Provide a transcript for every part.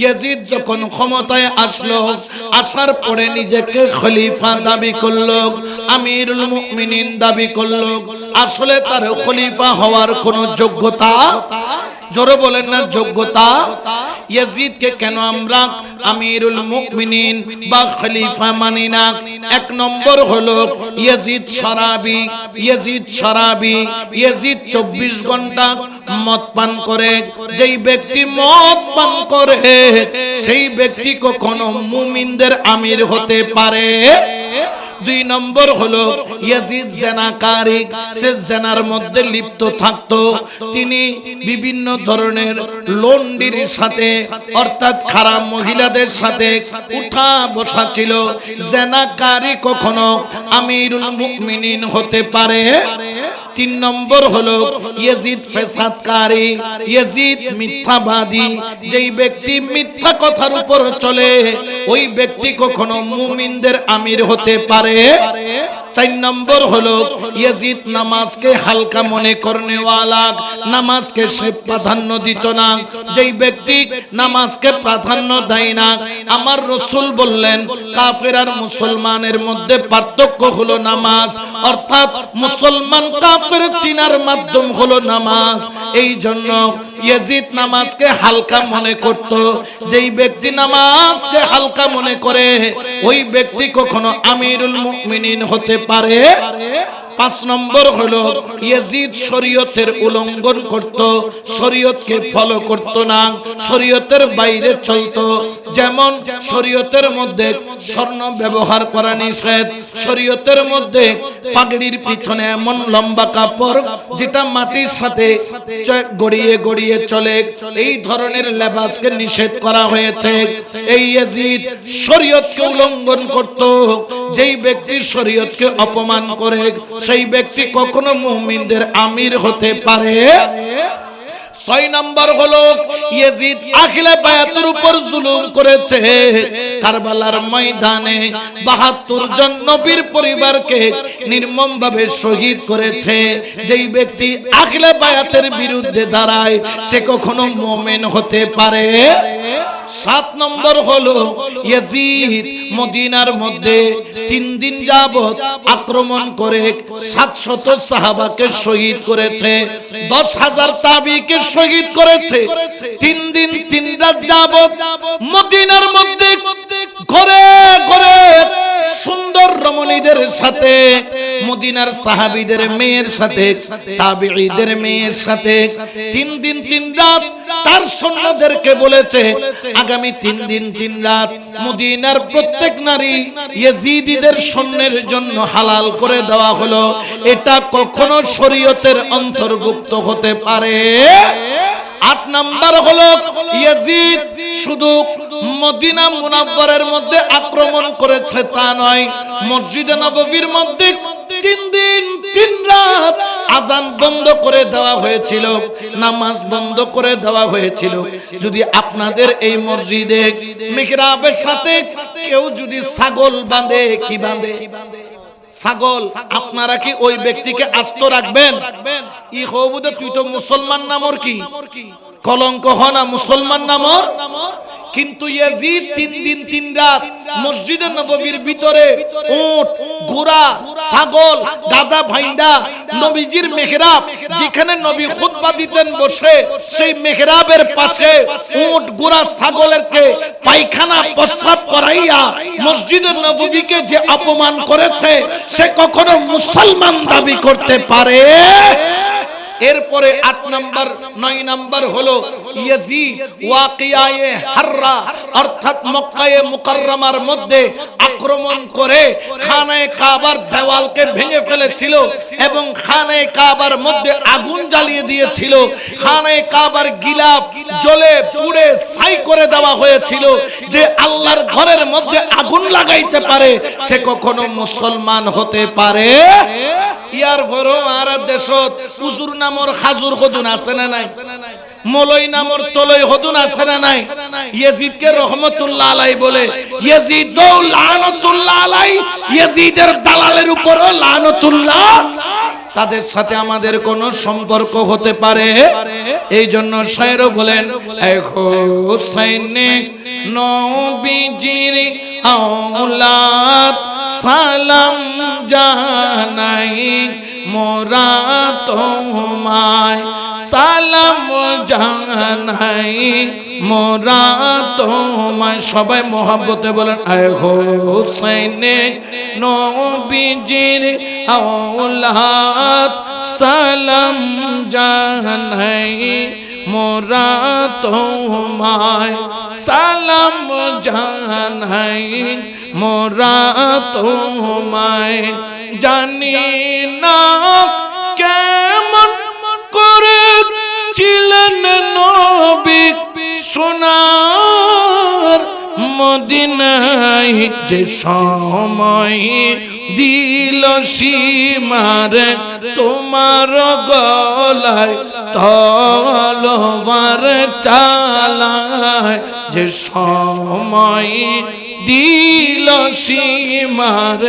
Yazid যখন ক্ষমতায় আসলো, আসার পরে নিজেকে খলিফা দাবি করলো, আমিরুল মুমিনিন দাবি করলো। আসলে তার খলিফা হওয়ার কোনো যোগ্যতা, জোরে বলেন না যোগ্যতা। ইয়াজিদকে কেন আমরা আমিরুল মুমিনিন বা খলিফা মানি না? এক নম্বর হলো ইয়াজিদ শরাবি। ইয়াজিদ শরাবি, ইয়াজিদ 24 ঘন্টা মদ পান করে। যেই ব্যক্তি মদ পান করে সেই ব্যক্তি কখনো মুমিনদের আমির হতে পারে। দুই নম্বর হলো ইয়াজিদ জেনাকারী, সে জেনার মধ্যে লিপ্ত থাকতো। তিনি বিভিন্ন ধরনের লন্ডির সাথে অর্থাৎ খারাপ মহিলাদের সাথে উঠা বসা ছিল। জেনাকারী কখনো আমিরুল মুমিনিন হতে পারে। তিন নম্বর হলো ইয়াজিদ ফেসাদকারী, ইয়াজিদ মিথ্যাবাদী। যেই ব্যক্তি মিথ্যা কথার উপর চলে ওই ব্যক্তি কখনো মুমিনদের আমির হতে পারে। চার নম্বর হলো ইয়াজিদ নামাজকে হালকা মনে করনেওয়ালা, নামাজকে সে প্রাধান্য দিত না। যেই ব্যক্তি নামাজকে প্রাধান্য দেয় না, আমার রাসূল বললেন কাফের আর মুসলমানের মধ্যে পার্থক্য হলো নামাজ, অর্থাৎ মুসলমান কাফের চিনার মাধ্যম হলো নামাজ। এই জন্য ইয়াজিদ নামাজকে হালকা মনে করত। যেই ব্যক্তি নামাজকে হালকা মনে করে ওই ব্যক্তি কখনো আমিরুল মুমিনিন হতে পারে। 5 নম্বর হলো ইয়াজিদ শরীয়তের উল্লঙ্ঘন করত, শরীয়তকে ফলো করত না, শরীয়তের বাইরে চলত। যেমন শরীয়তের মধ্যে স্বর্ণ ব্যবহার করা নিষেধ, শরীয়তের মধ্যে পাগড়ির পিছনে এমন লম্বা কাপড় যেটা মাটির সাথে গড়িয়ে গড়িয়ে চলে, এই ধরনের লেবাসকে নিষেধ করা হয়েছে। এই ইয়াজিদ শরীয়তকে উল্লঙ্ঘন করত। যেই ব্যক্তি শরীয়তকে অপমান করে সেই ব্যক্তি কখনো মুমিনদের আমির হতে পারে। 6 নম্বর হলো ইয়াজিদ আখিলে বায়াতের উপর জুলুম করেছে। কারবালার ময়দানে 72 জন নবীর পরিবারকে নির্মমভাবে শহীদ করেছে। যেই ব্যক্তি আখিলে বায়াতের বিরুদ্ধে দাঁড়ায় সে কখনো মুমিন হতে পারে। 7 নম্বর হলো ইয়াজিদ মদিনার মধ্যে 3 দিন যাবত আক্রমণ করে 700 সাহাবাকে শহীদ করেছে, 10,000 তাবিকে শহীদ করেছে। 3 দিন 3 রাত যাবত মদিনার মধ্যে ঘরে ঘরে সুন্দর রমণীদের সাথে, মদিনার সাহাবীদের মেয়ের সাথে, তাবিঈদের মেয়ের সাথে 3 দিন 3 রাত তার সৈন্যদেরকে বলেছে আগামী 3 দিন 3 রাত মদিনার প্রত্যেক নারী ইয়াজিদীদের সৈন্যের জন্য হালাল করে দেওয়া হলো। এটা কখনো শরীয়তের অন্তর্ভুক্ত হতে পারে। 8 নাম্বার হলো ইয়াজিদ শুধু মদিনা মুনাওয়ারার মধ্যে আক্রমণ করেছে তা নয়, মসজিদে নববীর মধ্যে 3 দিন 3 রাত আযান বন্ধ করে দেওয়া হয়েছিল, নামাজ বন্ধ করে দেওয়া হয়েছিল। যদি আপনাদের এই মসজিদে মিহরাবের সাথে কেউ যদি ছাগল বাঁধে, কি বাঁধে? ছাগল, আপনারা কি ওই ব্যক্তিকে আস্ত রাখবেন? ই হবুদে তুই তো মুসলমান নামর কি কলঙ্ক হনা মুসলমান নামর। কিন্তু ইয়াজিদ 3 দিন 3 রাত মসজিদে নববীর ভিতরে উট, ঘোড়া, ছাগল, গাধা ভাইন্দা নবীজির মেহরাব যেখানে নবী খুতবা দিতেন বসে সেই মেহরাবের পাশে উট, ঘোড়া, ছাগলেরকে পায়খানা প্রস্রাব করাইয়া মসজিদে নববীকে যে অপমান করেছে সে কখনো মুসলমান দাবি করতে পারে? এরপরে 8 নাম্বার 9 নাম্বার হলো ইয়াজিদ ওয়াকিয়ায়ে হাররা অর্থাৎ মক্কায়ে মুকাররমার মধ্যে আক্রমণ করে খানায়ে কাবার দেওয়ালকে ভেঙে ফেলেছিল এবং খানায়ে কাবার মধ্যে আগুন জ্বালিয়ে দিয়েছিল। খানায়ে কাবার গিলাফ জ্বলে পুড়ে ছাই করে দেওয়া হয়েছিল। যে আল্লাহর ঘরের মধ্যে আগুন লাগাইতে পারে সে কখনো মুসলমান হতে পারে? ইয়ার পরও আর দেশত হুজুর নামর হাজুর হদুন আছে না নাই? মলই নামর তলই হদুন আছে না নাই? ইয়াজিদকে রহমতুল্লাহ আলাইহি বলে, ইয়াজিদও লানাতুল্লাহ আলাইহি, ইয়াজিদের দালালের উপরও লানাতুল্লাহ তাদের সাথে আমাদের কোনো সম্পর্ক হতে পারে? এই জন্য শায়ের বলেন, এ হুসাইন নবীজির আওলাদ সালাম জানাই মোরা তোমায়, সালাম জানাই মোরা তোমায়। সবাই মোহাব্বতে বলেন, এ হুসাইন নবীজির আওলাদ সালাম জানাই মোরা তোমায়, সালাম জানাই মোরা তোমায়। জানি না কেমন করে ছিলেন নবী সোনার মদিনায়, যে সময় দিল সীমার তোমার গলায় তলোয়ার চালায়, যে সময় দিল সীমার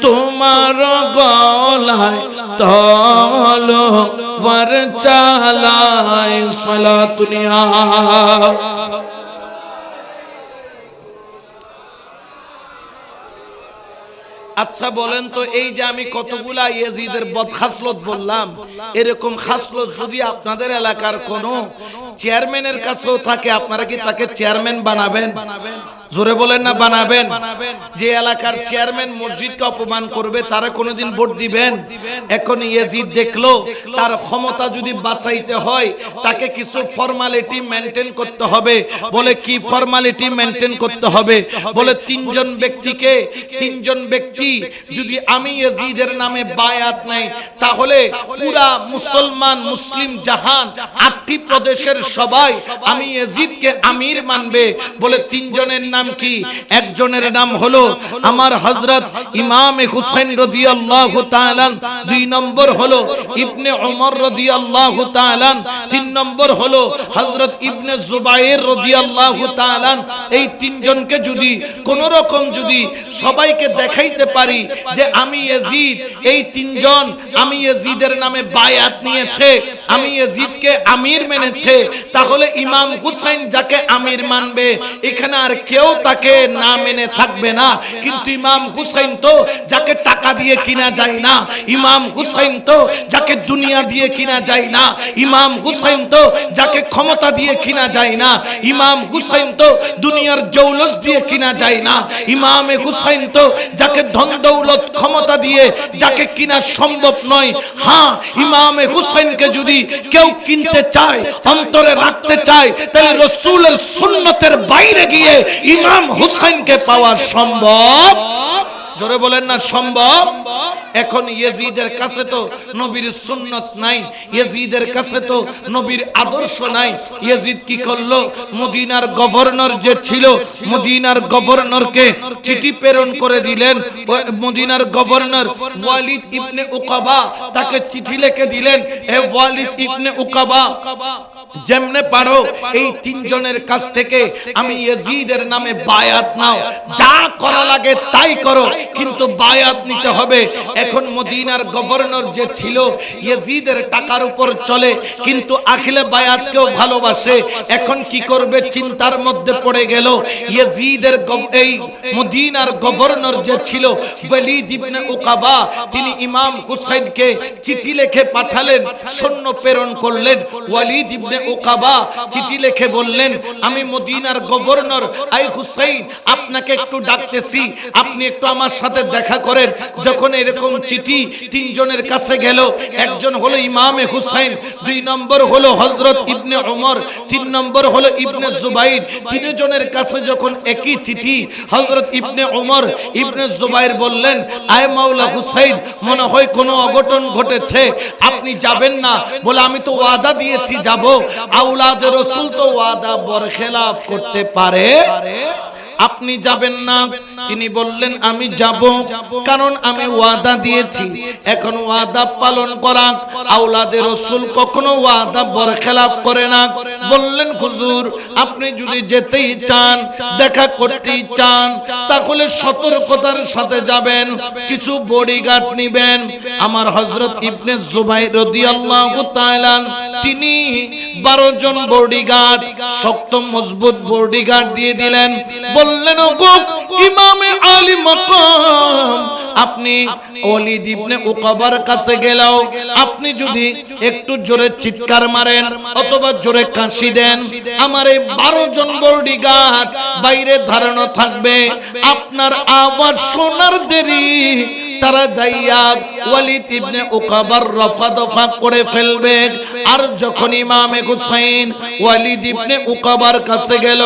তোমার গলায় তলোয়ার চালায়। সালাতুনিয়া। আচ্ছা বলেন তো, এই যে আমি কতগুলা ইয়াজিদের বদখাসলত বললাম, এরকম খাসলত যদি আপনাদের এলাকার কোন চেয়ারম্যানের কাছেও থাকে, আপনারা কি তাকে চেয়ারম্যান বানাবেন? জোরে বলেন না বানাবেন? যে এলাকার চেয়ারম্যান মসজিদকে অপমান করবে তারা কোনোদিন ভোট দিবেন? এখন ইয়াজিদ দেখলো তার ক্ষমতা যদি বাঁচাইতে হয় তাকে কিছু ফর্মালিটি মেনটেন করতে হবে। বলে কি ফর্মালিটি মেনটেন করতে হবে? বলে তিনজন ব্যক্তি যদি আমি ইয়াজিদের নামে বায়াত নেই তাহলে পুরা মুসলিম জাহান 8টি প্রদেশের সবাই আমি ইয়াজিদকে আমির মানবে। বলে তিনজনের নাম কি? একজনের নাম হলো আমার হযরত ইমাম হুসাইন রাদিয়াল্লাহু তাআলা, 2 নম্বর হলো ইবনে ওমর রাদিয়াল্লাহু তাআলা, 3 নম্বর হলো হযরত ইবনে জুবাইর রাদিয়াল্লাহু তাআলা। এই তিনজনকে যদি কোন রকম যদি সবাইকে দেখাইতে পারি যে আমি ইয়াজিদ, এই তিনজন আমি ইয়াজিদের নামে বায়াত নিয়েছে, আমি ইয়াজিদকে আমির মেনেছে, তাহলে ইমাম হুসাইন যাকে আমির মানবে এখানে আর কেউ তাকে না মেনে থাকবে না। কিন্তু ইমাম হুসাইন তো যাকে টাকা দিয়ে কিনা যায় না, ইমাম হুসাইন তো যাকে দুনিয়া দিয়ে কিনা যায় না, ইমাম হুসাইন তো যাকে ক্ষমতা দিয়ে কিনা যায় না, ইমাম হুসাইন তো দুনিয়ার জৌলস দিয়ে কিনা যায় না, ইমাম হুসাইন তো যাকে ধন দৌলত ক্ষমতা দিয়ে যাকে কিনা সম্ভব নয়। হ্যাঁ, ইমাম হুসাইনকে যদি কেউ কিনতে চায়, অন্তরে রাখতে চায়, তাহলে রাসূলের সুন্নতের বাইরে গিয়ে ইমাম হুসাইনকে পাওয়া সম্ভব। জোরে বলেন না সম্ভব? এখন ইয়াজিদের কাছে তো নবীর সুন্নত নাই, ইয়াজিদের কাছে তো নবীর আদর্শ নাই। ইয়াজিদ কি করলো? মদিনার গভর্নর যে ছিল, মদিনার গভর্নরকে চিঠি প্রেরণ করে দিলেন। মদিনার গভর্নর ওয়ালিদ ইবনে উকাবা তাকে চিঠি লিখে দিলেন, হে ওয়ালিদ ইবনে উকাবা, যেমনে পারো এই তিনজনের কাছ থেকে আমি ইয়াজিদের নামে বায়াত নাও, যা করা লাগে তাই করো, কিন্তু বায়াত নিতে হবে। এখন মদিনার গভর্নর যে ছিল ইয়াজিদের টাকার উপর চলে, কিন্তু আখিলে বায়াতকেও ভালোবাসে। এখন কি করবে চিন্তার মধ্যে পড়ে গেল। ইয়াজিদের এই মদিনার গভর্নর যে ছিল ওয়ালিদ ইবনে উকাবা, তিনি ইমাম হুসাইনকে চিঠি লিখে পাঠালেন, সৈন্য প্রেরণ করলেন। ওয়ালিদ ইবনে উকাবা চিঠি লিখে বললেন, আমি মদিনার গভর্নর আই হুসাইন আপনাকে একটু ডাকতেছি, আপনি একটু আমার সাথে দেখা করেন। যখন এরকম চিঠি তিনজনের কাছে গেল, একজন হলো ইমামে হুসাইন, 2 নম্বর হলো হযরত ইবনে ওমর, 3 নম্বর হলো ইবনে জুবাইর। তিনজনের কাছে যখন একই চিঠি, হযরত ইবনে ওমর ইবনে জুবাইর বললেন, আয় মাওলা হুসাইন, মনে হয় কোনো অঘটন ঘটেছে, আপনি যাবেন না? বলে আমি তো ওয়াদা দিয়েছি যাব। আওলাদ রাসূল তো ওয়াদা বরখেলাফ করতে পারে? আপনি যাবেন না? তিনি বললেন আমি যাব, কারণ আমি ওয়াদা দিয়েছি। এখন ওয়াদা পালন করা, আওলাদে রাসূল কখনো ওয়াদা বরখেলাপ করে না। বললেন হুজুর আপনি যদি যেতেই চান, দেখা করতেই চান, তাহলে সতর্কতার সাথে যাবেন, কিছু বডিগার্ড নেবেন। আমার হযরত ইবনে জুবাইর রাদিয়াল্লাহু তাআলা তিনি 12 জন বডিগার্ড, শক্ত মজবুত বডিগার্ড দিয়ে দিলেন। বললেন ওগো ইমামে আলী মাকাম, আপনি ওয়ালিদ ইবনে উকাবার কাছে গেলেও আপনি যদি একটু জোরে চিৎকার মারেন অথবা জোরে কাশি দেন, আমার এই 12 জন বডিগার্ড বাইরে ধারণা থাকবে, আপনার আওয়াজ শোনার দেরি তারা যাইয়া ওয়ালিদ ইবনে উকাবার রফা দফা করে ফেলবে। আর যখন ইমামে হুসাইন ওয়ালিদ ইবনে উকাবার কাছে গেল,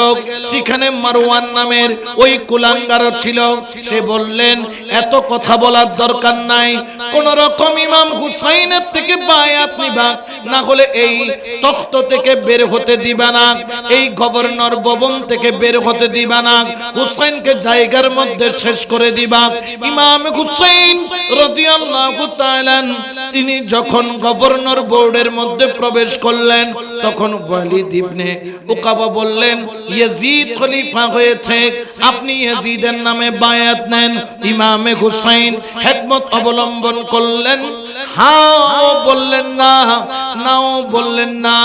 সেখানে মারওয়ান নামের ওই কুলাঙ্গার ছিল। সে বললেন এত কথা বলার দরকার নাই, কোন রকম ইমাম হুসাইনের থেকে বায়াত নিবা, না হলে এই তখ্ত থেকে বের হতে দিবা না, এই গভর্নর ভবন থেকে বের হতে দিবা না, হুসাইনকে জায়গার মধ্যে শেষ করে দিবা। ইমাম হুসাইন রাদিয়াল্লাহু তাআলা তিনি যখন গভর্নর বোর্ডের মধ্যে প্রবেশ করলেন, তখন ওয়ালিদ ইবনে উকাবা বললেন ইয়াজিদ খলিফা হয়েছে, আপনি ইয়াজিদের নামে বায়াত নেন। ইমামে হুসাইন হিকমত অবলম্বন করলেন, হাও বললেন না, নাও বললেন না।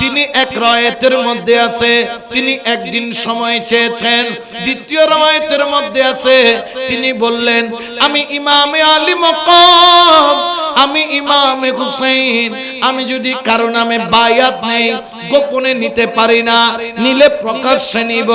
তিনি এক রায়াতের মধ্যে আছে তিনি একদিন সময় চেয়েছেন, দ্বিতীয় রায়াতের মধ্যে আছে তিনি বললেন আমি ইমামে আলী মাকাম, আমি ইমামে হুসাইন, আমি যদি কারো নামে বায়াত নেই গোপনে নিতে পারি না, নিলে প্রকাশ্যে নিব।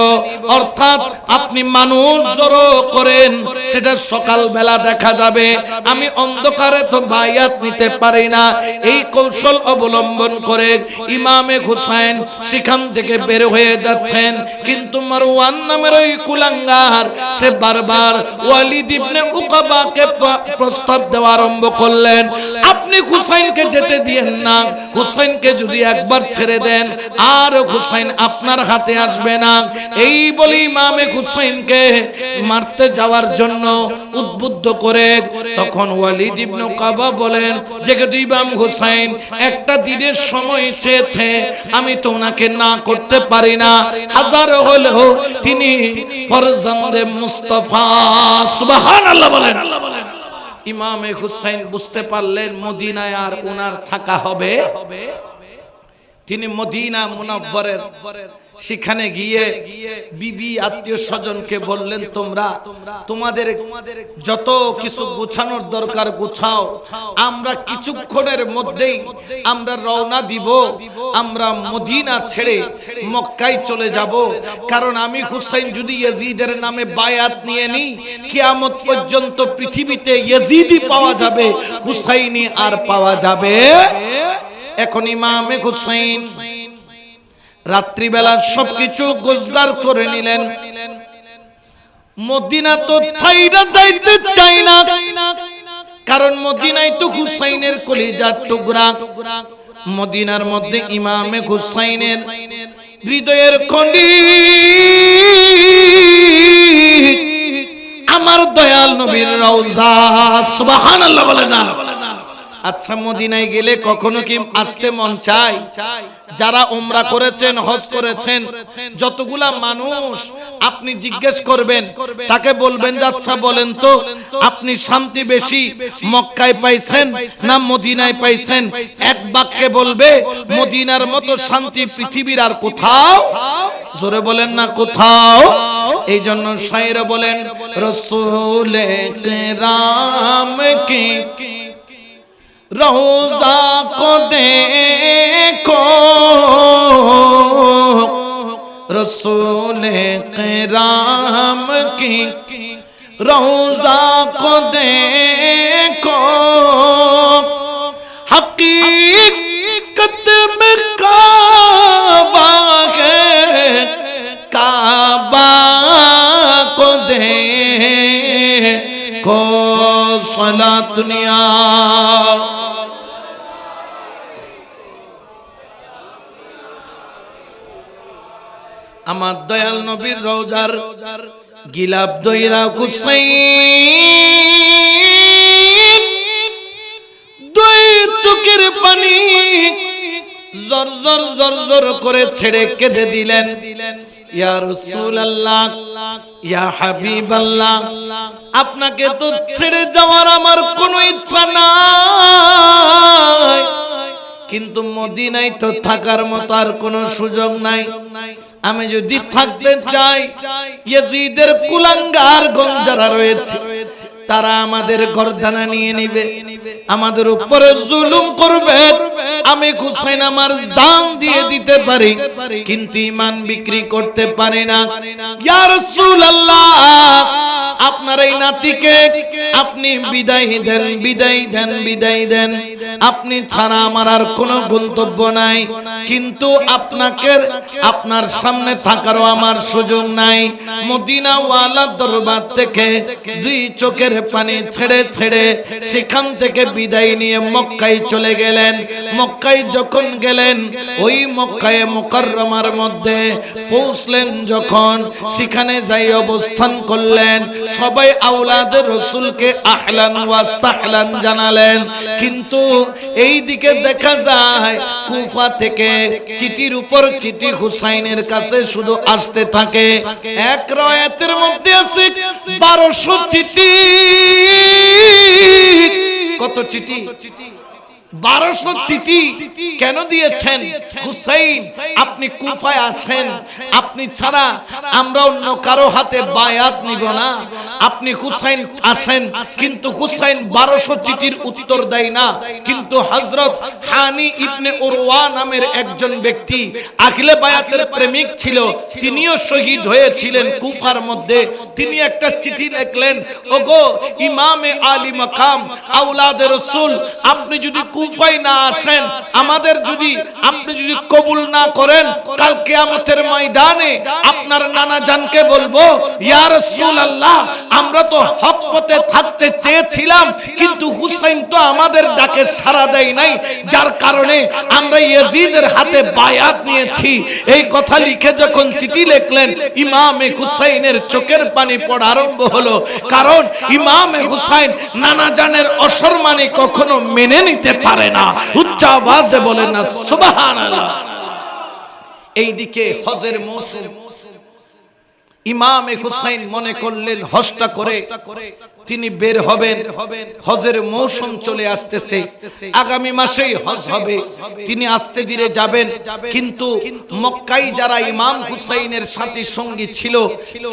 অর্থাৎ আপনি মানুষ জড়ো করেন সেটা সকাল বেলা দেখা যাবে, আমি অন্ধকারে তো বায়াত নিতে পারি না। এই কৌশল অবলম্বন করে ইমামে হুসাইন সেখান থেকে বের হয়ে যাচ্ছেন, কিন্তু মারওয়ান নামের ওই কুলাঙ্গার সে বারবার ওয়ালিদ ইবনে উকাবাকে প্রস্তাব দেওয়া আরম্ভ করলেন, আপনি হুসাইনকে যেতে দিয়েন না, হুসাইনকে যদি একবার ছেড়ে দেন আর হুসাইন আপনার হাতে আসবে না। এই বলি ইমামে হুসাইনকে মারতে যাওয়ার জন্য উদ্বুদ্ধ করে তখন ওয়ালিদ ইবনে উকাবা বলেন যে ইমাম হুসাইন একটা দিনের সময় চেয়েছে, আমি তো ওনাকে না করতে পারি না, হাজার হলেও তিনি ফরজান্দে মুস্তাফা। সুবহানাল্লাহ বলেন। ইমামে হুসাইন বুঝতে পারলেন মদিনায় আর ওনার থাকা হবে, তিনি মদিনা মুনাওয়ারার সেখানে গিয়ে বিবি আত্মীয় স্বজনকে বললেন তোমরা তোমাদের যত কিছু গোছানোর দরকার গোছাও, আমরা কিছুক্ষণের মধ্যেই আমরা রওনা দিব, আমরা মদিনা ছেড়ে মক্কায় চলে যাব। কারণ আমি হুসাইন যদি ইয়াজিদের নামে বায়াত নিয়ে নিই, কিয়ামত পর্যন্ত পৃথিবীতে ইয়াজিদি পাওয়া যাবে, হুসাইনি আর পাওয়া যাবে। এখন ইমামে হুসাইন রাত্রিবেলা সবকিছু গোছগার করে নিলেন, মদিনা তো ছাইরা যাইতে চাই না, কারণ মদিনায় তো হুসাইনের কলিজার টুকরা, মদিনার মধ্যে ইমামে হুসাইনের হৃদয়ের খনি আমার দয়াল নবীর রওজা। সুবহানাল্লাহ বলে না। আচ্ছা মদিনায় গেলে কখনো কি আসতে মন চায়? যারা উমরা করেছেন, হজ করেছেন, যতগুলা মানুষ আপনি জিজ্ঞেস করবেন, তাকে বলবেন যে আচ্ছা বলেন তো আপনি শান্তি বেশি মক্কায় পাইছেন না মদিনায় পাইছেন? এক বাক্যে বলবে মদিনার মতো শান্তি পৃথিবীর আর কোথাও, জোরে বলেন না কোথাও। এই জন্য শায়ের বলেন রাসূলে কেরাম কি রওজা को देखो, रसूल किराम की रौजा को देखो, हकीकत में काबा है, काबा को देखो सला दुनिया। আমার দয়াল নবীর রওজার গিলাপ দইরা হুসাইন দুই চোখের পানি জর জর জর জর করে ছেড়ে কেঁদে দিলেন। ইয়া রাসূলুল্লাহ, ইয়া হাবিবাল্লাহ, আপনাকে তো ছেড়ে যাওয়ার আমার কোনো ইচ্ছা নাই, কিন্তু মদিনায় তো থাকার মতো আর কোনো সুযোগ নাই। আমি যদি থাকতে চাই, ইয়াজিদের কুলাঙ্গার গঞ্জারা রয়েছে, তারা আমাদের গর্দানা নিয়ে নিবে, আমাদের উপরে জুলুম করবে। আমি হুসাইন আমার জান দিয়ে দিতে পারি, কিন্তু ঈমান বিক্রি করতে পারি না। ইয়া রাসূলুল্লাহ, আপনার এই নাতিকে আপনি বিদায় দেন, বিদায় দেন, বিদায় দেন। আপনি ছাড়া আমার আর কোনো গন্তব্য নাই, কিন্তু আপনাকে আপনার সামনে থাকারও আমার সুযোগ নাই। মদিনা ওয়ালা দরবার থেকে দুই চোখের পানি ছেড়ে ছেড়ে সেখান থেকে বিদায় নিয়ে মক্কায় চলে গেলেন। মক্কায় যখন গেলেন, ওই মক্কায়ে মুকাররমার মধ্যে পৌঁছলেন যখন, সেখানে যাই অবস্থান করলেন, সবাই আওলাদের রাসূলকে আহলান ওয়া সাহলান জানালেন। কিন্তু এই দিকে দেখা যায় কুফা থেকে চিঠির উপর চিঠি হুসাইনের কাছে শুধু আসতে থাকে। এক রায়াতের মধ্যে আছে 1200 চিঠি। কত চিঠি? 1200 চিঠি কেন দিয়েছেন? হুসাইন, আপনি কুফায় আসেন, আপনি ছাড়া আমরা অন্য কারো হাতে বায়াত নিব না। আপনি হুসাইন আসেন, কিন্তু হুসাইন 1200 চিঠির উত্তর দেয় না। কিন্তু হযরত হানি ইবনে উরওয়া নামের একজন ব্যক্তি আহলে বায়াতের প্রেমিক ছিল, তিনিও শহীদ হয়েছিলেন কুফার মধ্যে। তিনি একটা চিঠি লিখলেন, ওগো ইমামে আলী মাকাম আওলাদে রাসূল, আপনি যদি কুফায় না আসেন, আমাদের যদি আপনি যদি কবুল না করেন, কাল কিয়ামতের ময়দানে আপনার নানা জানকে বলবো, ইয়া রাসূলুল্লাহ, আমরা তো হক পথে থাকতে চেয়েছিলাম, কিন্তু হুসাইন তো আমাদের ডাকে সাড়া দেয় নাই, যার কারণে আমরা ইয়াজিদের হাতে বায়াত নিয়েছি। এই কথা লিখে যখন চিঠি লিখলেন, ইমামে হুসাইনের চোখের পানি পড়া আরম্ভ হলো। কারণ ইমামে হুসাইন নানা জানের অসম্মানী কখনো মেনে নিতে পারে না। উচ্চ আওয়াজে বলেন না সুবহানাল্লাহ। এইদিকে হজের মৌসুম, ইমামে হুসাইন মনে করলেন হজটা করে তিনি বের হবেন। হজের মৌসুম চলে আসতেছে, আগামী মাসেই হজ হবে, তিনি আস্তে ধীরে যাবেন। কিন্তু মক্কায় যারা ইমাম হুসাইনের সাথী সঙ্গী ছিল,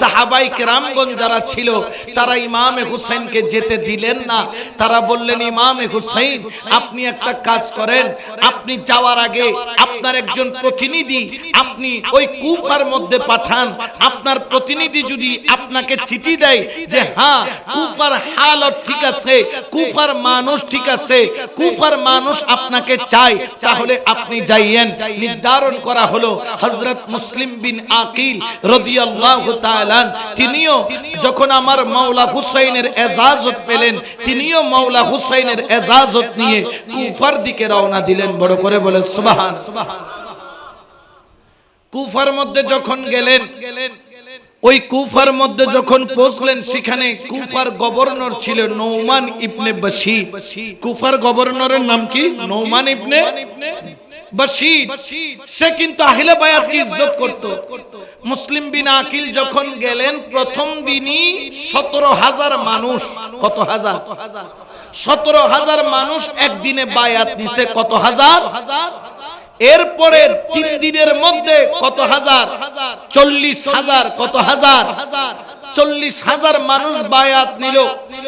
সাহাবায়ে কেরামগণ যারা ছিল, তারা ইমামে হুসাইনকে যেতে দিলেন না। তারা বললেন, ইমামে হুসাইন, আপনি একটা কাজ করেন, আপনি যাওয়ার আগে আপনার একজন প্রতিনিধি আপনি ওই কুফার মধ্যে পাঠান। আপনার প্রতিনিধি যদি আপনাকে চিঠি দেয় যে হ্যাঁ কুফার হালত ঠিক আছে, কুফার মানুষ ঠিক আছে, কুফার মানুষ আপনাকে চায়, তাহলে আপনি যাইয়েন। নির্ধারণ করা হলো হযরত মুসলিম বিন আকিল রাদিয়াল্লাহু তাআলা, তিনিও যখন আমার মাওলা হুসাইনের ইজাজত পেলেন, তিনিও মাওলা হুসাইনের ইজাজত নিয়ে কুফার দিকে রওনা দিলেন। বড় করে বলে সুবহানাল্লাহ। কুফার মধ্যে যখন গেলেন, ওই কুফার মধ্যে যখন পৌঁছলেন, সেখানে কুফার গভর্নর ছিল নৌমান ইবনে বশীর। কুফার গভর্নরের নাম কি? নৌমান ইবনে বশীর। সে কিন্তু আহলে বায়াতকে ইজ্জত করত। মুসলিম বিন আকিল যখন গেলেন, প্রথম দিনই 17,000 মানুষ, কত হাজার? 17,000 মানুষ একদিনে বায়াত নিছে। কত হাজার? এরপরে 3 দিনের মধ্যে কত হাজার? 40,000। কত হাজার? 40,000 মানুষ বায়াত নিল।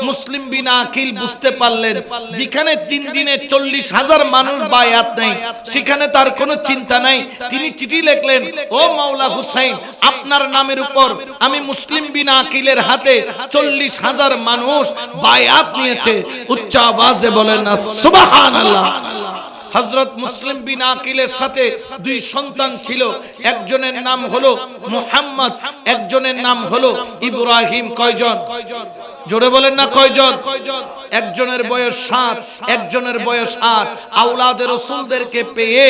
মুসলিম বিন আকিল বুঝতে পারলেন যেখানে 3 দিনে 40,000 মানুষ বায়াত নাই, সেখানে তার কোনো চিন্তা নাই। তিনি চিঠি লিখলেন, ও মাওলা হুসাইন, আপনার নামের উপর আমি মুসলিম বিন আকিলের হাতে 40,000 মানুষ বায়াত নিয়েছে। উচ্চ আওয়াজে বলেন না সুবহানাল্লাহ। হযরত মুসলিম বিন আকিলের সাথে 2 সন্তান ছিল, একজনের নাম হলো মুহাম্মদ, একজনের নাম হলো ইব্রাহিম। কয়জন? জোরে বলেন না কয়জন? একজনের বয়স 7, একজনের বয়স 8। আওলাদে রাসূলদেরকে পেয়ে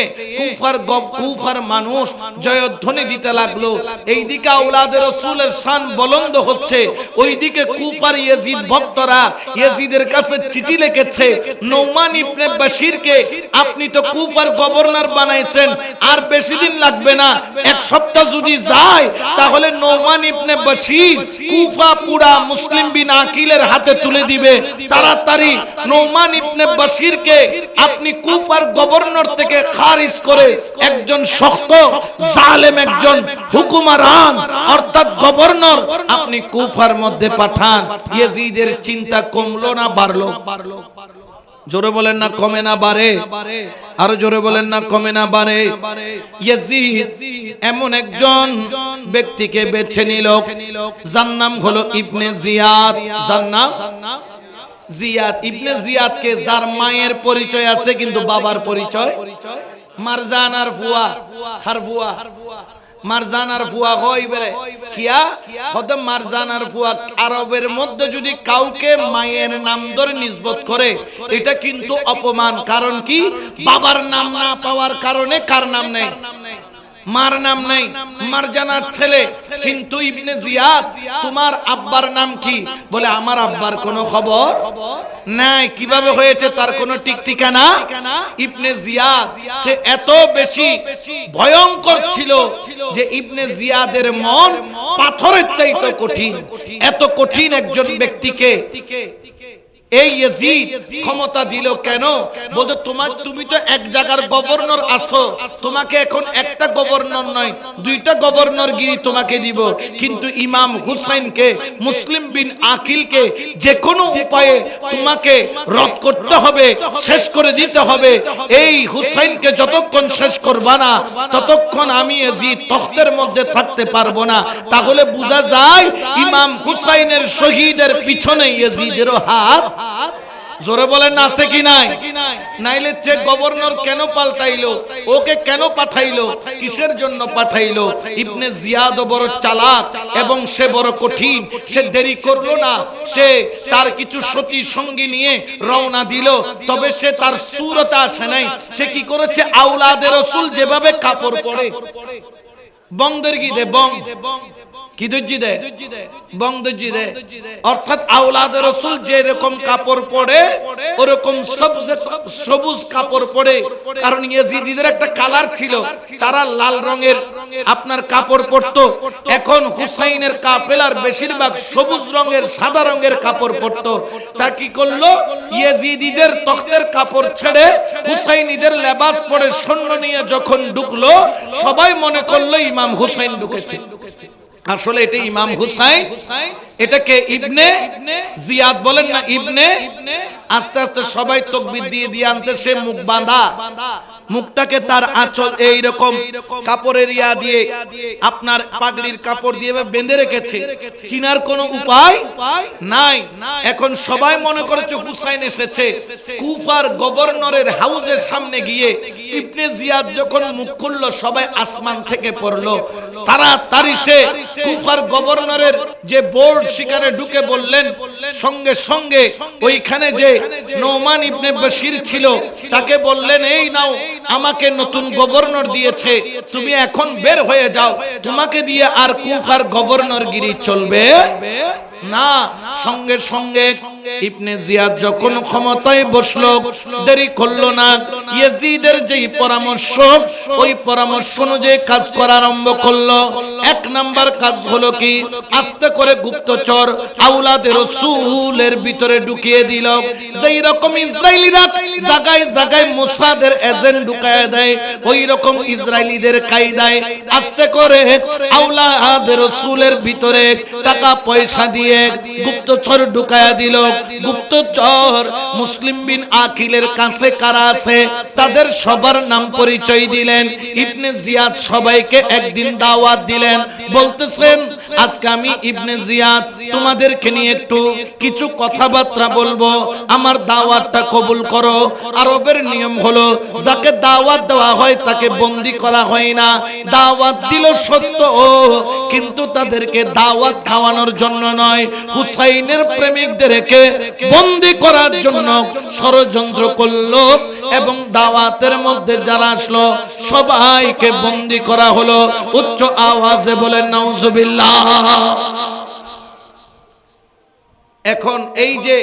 কুফার মানুষ জয়ধ্বনি দিতে লাগলো। এইদিকে আওলাদে রাসূলের শান বুলন্দ হচ্ছে, ওইদিকে কুফার ইয়াজিদ ভক্তরা ইয়াজিদের কাছে চিঠি লিখেছে, নৌমান ইবনে বাশিরকে আপনি তো কুফার গভর্নর বানাইছেন, আর বেশি দিন লাগবে না, এক সপ্তাহ যদি যায় তাহলে নৌমান ইবনে বাশির কুফা পুরা মুসলিম বিন আকিলের হাতে তুলে দিবে। তাড়াতাড়ি নৌমান ইবনে বাশিরকে আপনি কুফার গভর্নর থেকে খারিজ করে একজন শক্ত জালেম, একজন হুকুমরান অর্থাৎ গভর্নর আপনি কুফার মধ্যে পাঠান। ইয়াজিদের চিন্তা কমলো না বাড়লো? জোরে বলেন না কমে না বাড়ে? আরো জোরে বলেন না কমে না বাড়ে? ইয়াজিদ এমন একজন ব্যক্তিকে বেছে নিল, যার নাম হলো ইবনে জিয়াদ। যার নাম জিয়াদ। ইবনে জিয়াদকে যার মায়ের পরিচয় আছে কিন্তু বাবার পরিচয় মারজানার ফুয়া, হার ফুয়া, মারজানার ফুয়া হইবে কিয়া হতে মারজানার ফুয়া। আরবের মধ্যে যদি কাউকে মায়ের নাম ধরে নিসবত করে এটা কিন্তু অপমান। কারণ কি? বাবার নাম না পাওয়ার কারণে কার নাম নেই? মার নাম নাই, মারজানার ছেলে। কিন্তু ইবনে জিয়াদ, তোমার আব্বার নাম কি? বলে আমার আব্বার কোনো খবর নাই। কিভাবে হয়েছে তার কোনো ঠিক ঠিকানা? ইবনে জিয়াদ সে এত বেশি ভয়ঙ্কর ছিল যে ইবনে জিয়াদের মন পাথরের চাইতে কঠিন। এত কঠিন একজন ব্যক্তিকে এই ইয়াজিদ ক্ষমতা দিল কেন? বলতে তুমি তো এক জায়গার গভর্নর আছো, তোমাকে এখন একটা গভর্নর নয় দুইটা গভর্নর গিরি তোমাকে দিব, কিন্তু ইমাম হুসাইনকে, মুসলিম বিন আকিলকে যে কোনো উপায়ে তোমাকে রদ করতে হবে, শেষ করে দিতে হবে। এই হুসাইনকে যতক্ষণ শেষ করবা না ততক্ষণ আমি ইয়াজিদ তখতের মধ্যে থাকতে পারবো না। তাহলে বোঝা যায় ইমাম হুসাইনের শহীদের পিছনে ইয়াজিদেরও হাত। জোরে বলেন না আছে কি নাই? নাইলে যে গভর্নর কেন পাল্টাইলো, ওকে কেন পাঠাইলো, কিসের জন্য পাঠাইলো? ইবনে জিয়াদ বড় চালাক এবং সে বড় কঠিন। সে দেরি করলো না, সে তার কিছু সতী সঙ্গী নিয়ে রওনা দিল। তবে সে তার সুরতে আসে নাই। সে কি করেছে? আওলাদে রাসূল যেভাবে কাপড় পরে, বংদের কি দে বং কি দর্জি দেয়, বং দর্জি দেয়, অর্থাৎ আওলাদে রাসূল যে রকম কাপড় পরে ওরকম সবুজ কাপড় পরে। কারণ ইয়াজিদিদের একটা কালার ছিল, তারা লাল রঙের আপনার কাপড় পরতো। এখন হুসাইনের কাফেলার বেশিরভাগ সবুজ রঙের, সাদা রঙের কাপড় পরতো। তা কি করলো? ইয়াজিদিদের তখতের কাপড় ছেড়ে হুসাইনিদের লেবাস পরে সৈন্য নিয়ে যখন ঢুকলো, সবাই মনে করলো ইমাম হুসাইন ঢুকেছে। আসলে এটা ইমাম হুসাইন। এটাকে ইবনে জিয়াদ বলেন না, ইবনে। আস্তে আস্তে সবাই তাকবীর দিয়ে দিয়ে আনতে, সে মুখ বাঁধা, মুখটাকে তার আঁচল এইরকম কাপড়ের ইয়া দিয়ে, আপনার পাগড়ির কাপড় দিয়ে বেঁধে রেখেছে। চিনার কোনো উপায় নাই। এখন সবাই মনে করেছে হুসাইন এসেছে। কুফার গভর্নরের হাউসের সামনে গিয়ে ইবনে জিয়াদ যখন মুখ খুললো, সবাই আসমান থেকে পড়লো। তাড়াতাড়ি সে কুফার গভর্নরের যে বোর্ড সেখানে ঢুকে বললেন, সঙ্গে সঙ্গে ওইখানে যে নৌমান ইবনে বাশির ছিল তাকে বললেন, এই নাও, আমাকে নতুন গভর্নর দিয়েছে, তুমি এখন বের হয়ে যাও, তোমাকে দিয়ে আর কুফার গভর্নরগিরি চলবে না। সঙ্গে সঙ্গে ইবনে জিয়াদ যখন ক্ষমতায় বসলো, দেরি করলো না, ইয়াজিদের যেই পরামর্শ, ওই পরামর্শ অনুযায়ী কাজ করা আরম্ভ করলো। এক নাম্বার কাজ হলো কি? আস্তে করে গুপ্তচর আওলাদে রাসূলের ভিতরে ঢুকিয়ে দিল। যেই রকম ইসরায়েলিরা জায়গায় জায়গায় মোসাদের এজেন্ট ঢুকায় দেয়, ওই রকম ইসরায়েলিদের কায়দায় আস্তে করে আওলাদে রাসূলের ভিতরে টাকা পয়সা দিয়ে গুপ্তচর ঢুকায়া দিল। গুপ্তচর মুসলিম বিন আকিলের কাছে কারা আছে তাদের সবার নাম পরিচয় দিলেন। ইবনে জিয়াদ সবাইকে একদিন দাওয়াত দিলেন, বলতেছেন আজকে আমি ইবনে জিয়াদ তোমাদেরকে নিয়ে একটু কিছু কথাবার্তা বলবো, আমার দাওয়াতটা কবুল করো। আরবের নিয়ম হলো যাকে দাওয়াত দেওয়া হয় তাকে বন্দী করা হয় না। দাওয়াত দিল সত্য, কিন্তু তাদেরকে দাওয়াত খাওয়ানোর জন্য নয়, নয়, হুসাইনের প্রেমিকদেরকে বন্দী করার জন্য ষড়যন্ত্র করলো এবং দাওয়াতের মধ্যে যারা আসলো সবাইকে বন্দী করা হলো। উচ্চ আওয়াজে বলেন নাউজুবিল্লাহ। এখন এই যে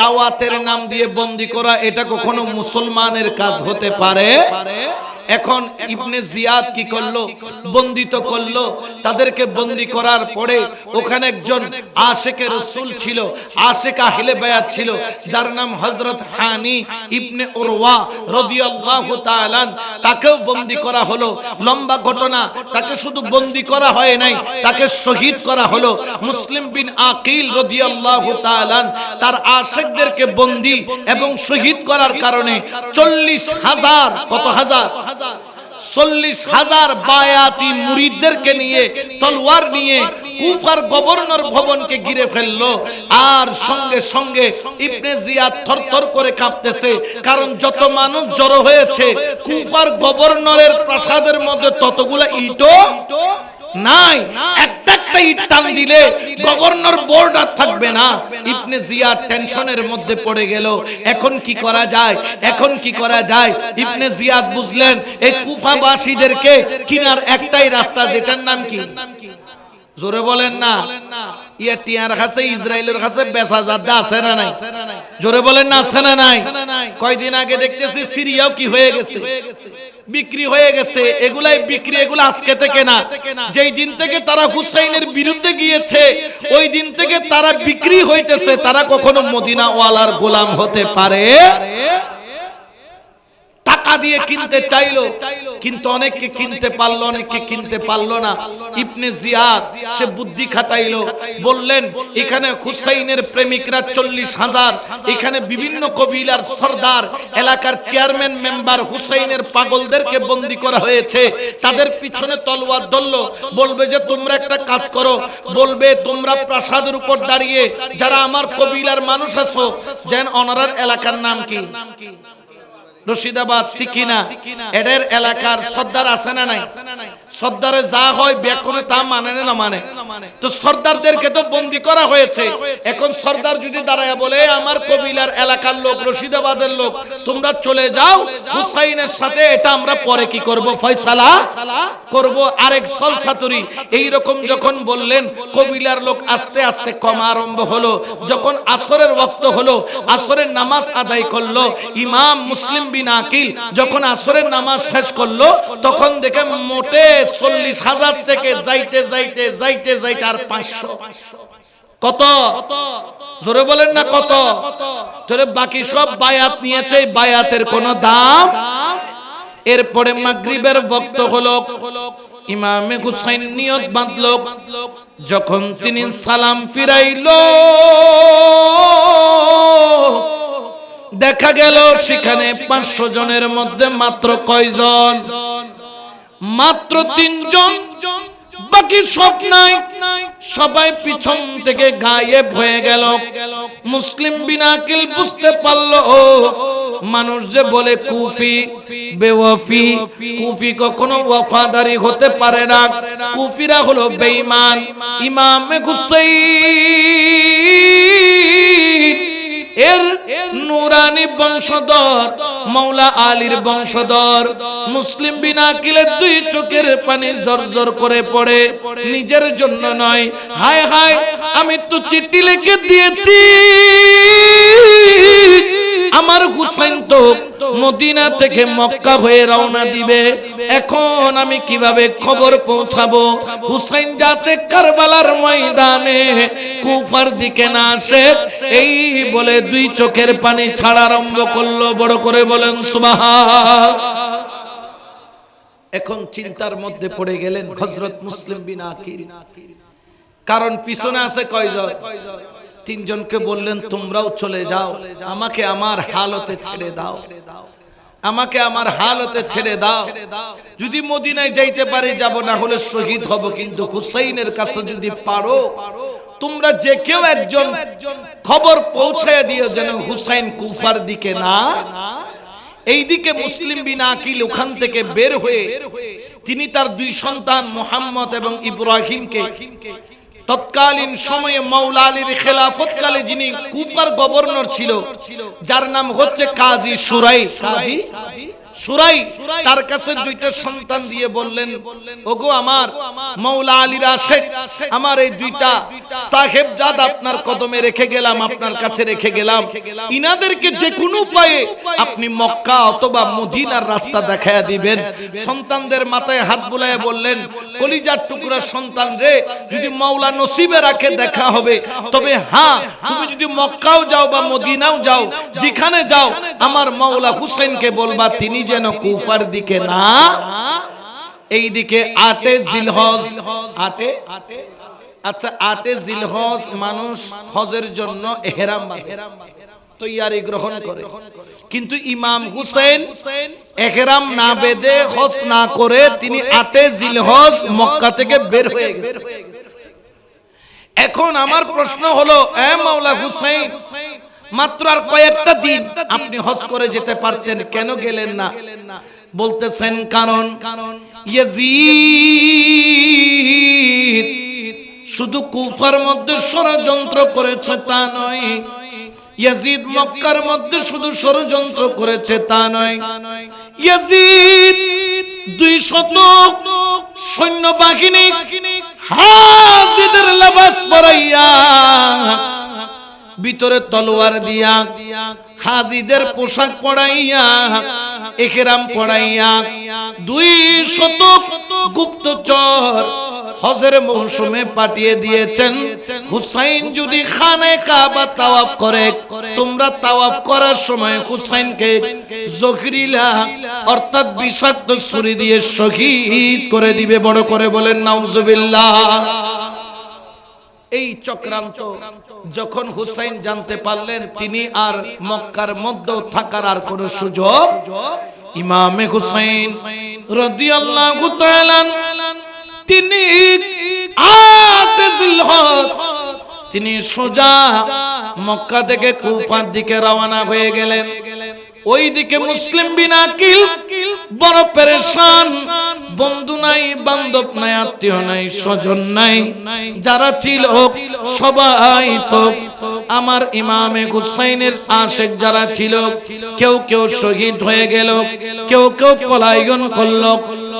দাওয়াতের নাম দিয়ে বন্দী করা, এটা কখনো মুসলমানের কাজ হতে পারে? এখন ইবনে জিয়াদ কি করলো? বন্দিত করলো। তাদেরকে বন্দী করার পরে ওখানে একজন আশিকে রাসূল ছিল, আশিক আহলে বায়াত ছিল, যার নাম হযরত হানি ইবনে উরওয়া রাদিয়াল্লাহু তাআলা। তাকেও বন্দী করা হলো। লম্বা ঘটনা। তাকে শুধু বন্দী করা হয় নাই, তাকে শহীদ করা হলো। মুসলিম বিন আকিল রাদিয়াল্লাহু তাআলা তার আশিকদেরকে বন্দী এবং শহীদ করার কারণে 40,000, কত হাজার? 40,000 বায়াতি মুরিদদেরকে নিয়ে তলোয়ার নিয়ে কুফার গভর্নর ভবনকে ঘিরে ফেললো। আর সঙ্গে সঙ্গে ইবনে জিয়াদ থরথর করে কাঁপতেছে, কারণ যত মানুষ জড়ো হয়েছে কুফার গভর্নরের প্রাসাদের মধ্যে ততগুলা ইটও নাই। একটা একটা ইট টান দিলে গভর্নর বোর্ড আর থাকবে না। ইবনে জিয়াদ টেনশনের মধ্যে পড়ে গেল। এখন কি করা যায়? এখন কি করা যায়? ইবনে জিয়াদ বুঝলেন এই কুফাবাসীদেরকে কিনার একটাই রাস্তা, যেটার নাম কি? জোরে বলেন না। টিয়ার কাছে, ইসরায়েলের কাছে বেচা যাদা আছে না নাই? জোরে বলেন না, আছে না নাই? কয়দিন আগে দেখতেছি সিরিয়াও কি হয়ে গেছে, বিক্রি হয়ে গেছে। এগুলাই বিক্রি, এগুলো আজকে থেকে না। যেই দিন থেকে তারা হুসাইনের বিরুদ্ধে গিয়েছে ওই দিন থেকে তারা বিক্রি হইতেছে। তারা কখনো মদিনা ওয়ালার গোলাম হতে পারে? টাকা দিয়ে কিনতে চাইলো, কিন্তু অনেককে কিনতে পারলো, অনেককে কিনতে পারলো না। ইবনে জিয়াদ সে বুদ্ধি খাটাইলো, বললেন এখানে হুসাইনের প্রেমিকরা 40,000, এখানে বিভিন্ন কবিলার সরদার, এলাকার চেয়ারম্যান মেম্বার হুসাইনের পাগলদেরকে বন্দী করা হয়েছে। তাদের পিছনে তলোয়ার ধরলো, বলবে যে তোমরা একটা কাজ করো, বলবে তোমরা প্রাসাদের উপর দাঁড়িয়ে যারা আমার কবিলার মানুষ আছো, যেন ওনার এলাকার নাম কি? রশিদাবাদ, ঠিক কিনা? এদের এলাকার সর্দার আছে না নাই? সর্দারে যা হয় ব্যাকরণে তা মানে না মানে। তো সর্দারদেরকে তো বন্দী করা হয়েছে। এখন সর্দার যদি দাঁড়ায় বলে আমার কবিলার এলাকার লোক, রশিদাবাদের লোক, তোমরা চলে যাও হুসাইনের সাথে, এটা আমরা পরে কি করব? ফয়সালা করব। আরেক সলসাতুরি এইরকম যখন বললেন, কবিলার লোক আস্তে আস্তে কমা আরম্ভ হলো। যখন আসরের ওয়াক্ত হলো, আসরের নামাজ আদায় করলো, ইমাম মুসলিম বিন আকিল যখন আসরের নামাজ শেষ করলো, তখন দেখে মোটে 40,000 থেকে যাইতে যাইতে যাইতে যাইতে আর 500। কত? জোরে বলেন না কত? জোরে। বাকি সব বায়াত নিয়েছে, বায়াতের কোনো দাম। এরপরে মাগরিবের ওয়াক্ত হলো, ইমামে হুসাইন নিয়ত বাঁধলো। যখন তিনি সালাম ফিরাইলো, দেখা গেল সেখানে 500 জনের মধ্যে মাত্র কয়জন? মাত্র 3 জন। বাকি সব নাই, সবাই পিছন থেকে গায়েব হয়ে গেল। মুসলিম বিন আকিল বুঝতে পারলো মানুষ যে বলে কুফি বেওয়াফি, কুফি কখনো ওয়াফাদারি হতে পারে না, কুফিরা হলো বেঈমান। ইমামে হুসাইন এর নুরানি বংশধর, মাওলা আলীর বংশধর। মুসলিম বিন আকিলের 2 চোখের পানি জর্জর করে পড়ে। নিজের জন্য নয়, হায় হায় আমি তো চিঠি লিখে দিয়েছি, আমার হুসাইন তো মদিনা থেকে মক্কা হয়ে রওনা দিবে, এখন আমি কিভাবে খবর পৌঁছাবো? হুসাইন যাতে কারবালার ময়দানে কুফার দিকে না আসে, এই বলে 2 চোখের পানি ছাড়া আরম্ভ করলো। বড় করে বলেন সুবহান। এখন চিন্তার মধ্যে পড়ে গেলেন হযরত মুসলিম বিন আকিল, কারণ পিছনে আছে কয়জন? 3 জনকে বললেন তোমরাও চলে যাও, আমাকে আমার হালতে ছেড়ে দাও, আমাকে আমার হালতে ছেড়ে দাও। যদি মদিনায় যাইতে পারি যাব, না হলে শহীদ হব, কিন্তু হুসাইনের কাছে যদি পারো তোমরা যে কেউ একজন খবর পৌঁছায় দিও যেন হুসাইন কুফার দিকে না। এইদিকে মুসলিম বিন আকিল ওখান থেকে বের হয়ে তিনি তার 2 সন্তান মুহাম্মদ এবং ইব্রাহিমকে তৎকালীন সময়ে মাওলা আলীর খেলাফতকালে যিনি কুফার গভর্নর ছিল, যার নাম হচ্ছে কাজী সুরাই, কাজী সুরাই, তার কাছে দুইটা সন্তান দিয়ে বললেন, ওগো আমার মাওলা আলীর আশিক, আমার এই দুইটা সাহেবজাদ আপনার কদমে রেখে গেলাম, আপনার কাছে রেখে গেলাম, ইনাদেরকে যে কোনো উপায়ে আপনি মক্কা অথবা মদিনার রাস্তা দেখায়া দিবেন। সন্তানদের মাথায় হাত বুলায়ে বললেন, কলিজার টুকরা সন্তান রে, যদি মাওলা নসিবে রাখে দেখা হবে, তবে হ্যাঁ তুমি যদি মক্কাও যাও বা মদিনাও যাও, যেখানে যাও আমার মাওলা হুসাইনকে বলবা তিনি যেন কুফার দিকে না, এই দিকে 8 জিলহজ, 8 আচ্ছা 8 জিলহজ মানুষ হজের জন্য ইহরাম তৈয়ারি গ্রহণ করে, কিন্তু ইমাম হুসেন ইহরাম না বেঁধে হজ না করে তিনি 8 জিলহজ মক্কা থেকে বের হয়ে গেছে। এখন আমার প্রশ্ন হলো, এ মাওলা হুসাইন, মাত্র আর কয়েকটা দিন আপনি হজ করে যেতে পারতেন, কেন গেলেন না? বলতেছেন কারণ ইয়াজিদ শুধু কুফার মধ্যে ষড়যন্ত্র করেছে তা নয়, ইয়াজিদ মক্কার মধ্যে শুধু ষড়যন্ত্র করেছে তা নয়, ইয়াজিদ 200 সৈন্যবাহিনী হাজিদের লেবাস পরাইয়া, ভিতরে তলোয়ার দিয়া, হাজিদের পোশাক পরাইয়া, ইহরাম পরাইয়া 200 গুপ্তচর হজের মৌসুমে পাঠিয়ে দিয়েছেন। হুসাইন যদি খানে কাবা তাওয়াফ করে, তোমরা তাওয়াফ করার সময় হুসাইনকে জখরিলা অর্থাৎ বিষাক্ত ছুরি দিয়ে শহীদ করে দিবে। বড় করে বলেন নাউজুবিল্লাহ। এই চক্রান্ত যখন হুসাইন জানতে পারলেন, তিনি আর মক্কার মধ্যে থাকার আর কোন সুযোগ, ইমামে হুসাইন রাদিয়াল্লাহু তাআলা তিনি 8 জিলহজ তিনি সোজা মক্কা থেকে কুফার দিকে রওনা হয়ে গেলেন। ওই দিকে মুসলিম বিন আকিল বড় পেরেশান, বন্ধু নাই, বান্ধব নাই, আত্মীয় নাই, স্বজন নাই, যারা ছিল সবাই তো আমার ইমামে হুসাইনের আশিক যারা ছিল, কেউ কেউ শহীদ হয়ে গেল, কেউ কেউ পলায়ন করলো,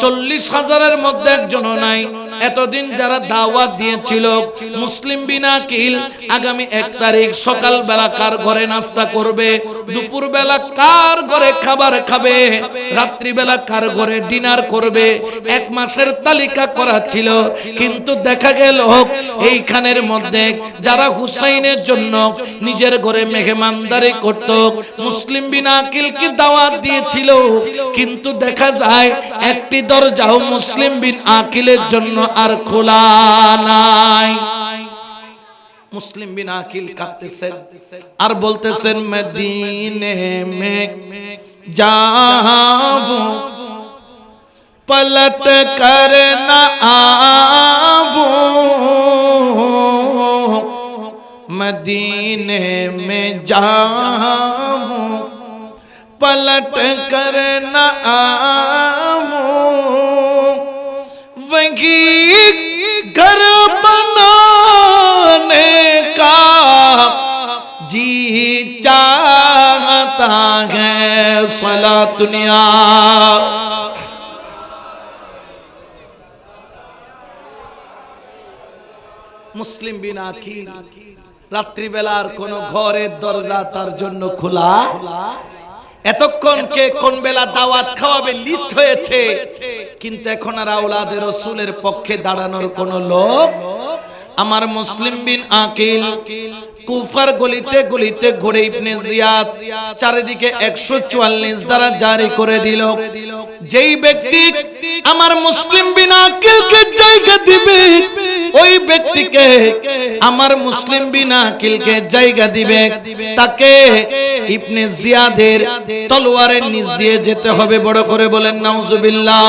40,000-এর মধ্যে একজনও নাই। এতদিন যারা দাওয়াত দিয়েছিল মুসলিম বিন আকিল আগামী 1 তারিখ সকাল বেলা কার ঘরে নাস্তা করবে, দুপুর বেলা কার ঘরে খাবার খাবে, রাত্রি বেলা কার ঘরে ডিনার করবে, 1 মাসের তালিকা করা ছিল। কিন্তু দেখা গেল এইখানের মধ্যে যারা হুসাইনের জন্য নিজের ঘরে মেহমানদারি করত, মুসলিম বিন আকিলকে দাওয়াত দিয়েছিল, কিন্তু দেখা যায় একটি দরজাও মুসলিম বিন আকিলের জন্য আর খোলা নাই। মুসলিম বিন আকিল কাঁদতেছেন আর বলতেছেন, মদিনে মে যাবো পলট কর না আবো, মদিনে মে যাবো पलट कर न आऊं, वही घर बनाने का जी चाहता है। सला दुनिया मुस्लिम बिन आकिल रात्रि बेलार कोनो घरेर दरजा तार जन्य खोला, এতক্ষণ কে কোন বেলা দাওয়াত খাওয়াবে লিস্ট হয়েছে, কিন্তু এখন আর আওলাদে রাসূলের পক্ষে দাঁড়ানোর কোন লোক। আমার মুসলিম বিন আকিল কুফার গলিতে গলিতে ঘুরে ইবনে জিয়াদ চারিদিকে 144 দ্বারা জারি করে দিল, যেই ব্যক্তি আমার মুসলিম বিন আকিলকে জায়গা দিবে, ওই ব্যক্তিকে আমার মুসলিম বিন আকিলকে জায়গা দিবে, তাকে ইবনে জিয়াদের তলোয়ারের নিচ দিয়ে যেতে হবে। বড় করে বলেন নাউজুবিল্লাহ।